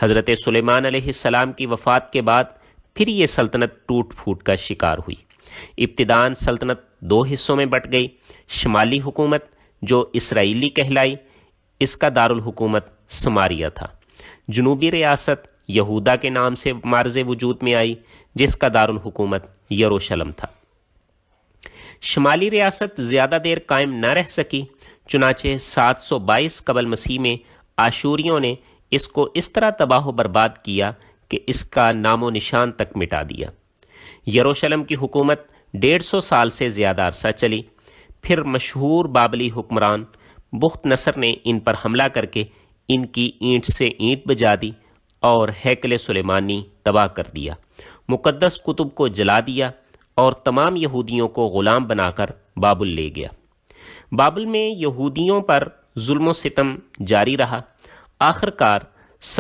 حضرت سلیمان علیہ السلام کی وفات کے بعد پھر یہ سلطنت ٹوٹ پھوٹ کا شکار ہوئی۔ ابتداً سلطنت دو حصوں میں بٹ گئی۔ شمالی حکومت جو اسرائیلی کہلائی، اس کا دارالحکومت سماریہ تھا۔ جنوبی ریاست یہودا کے نام سے معرض وجود میں آئی، جس کا دارالحکومت یروشلم تھا۔ شمالی ریاست زیادہ دیر قائم نہ رہ سکی، چنانچہ 722 قبل مسیح میں آشوریوں نے اس کو اس طرح تباہ و برباد کیا کہ اس کا نام و نشان تک مٹا دیا۔ یروشلم کی حکومت 150 سال سے زیادہ عرصہ چلی۔ پھر مشہور بابلی حکمران بخت نصر نے ان پر حملہ کر کے ان کی اینٹ سے اینٹ بجا دی اور ہیکل سلیمانی تباہ کر دیا، مقدس کتب کو جلا دیا اور تمام یہودیوں کو غلام بنا کر بابل لے گیا۔ بابل میں یہودیوں پر ظلم و ستم جاری رہا۔ آخر کار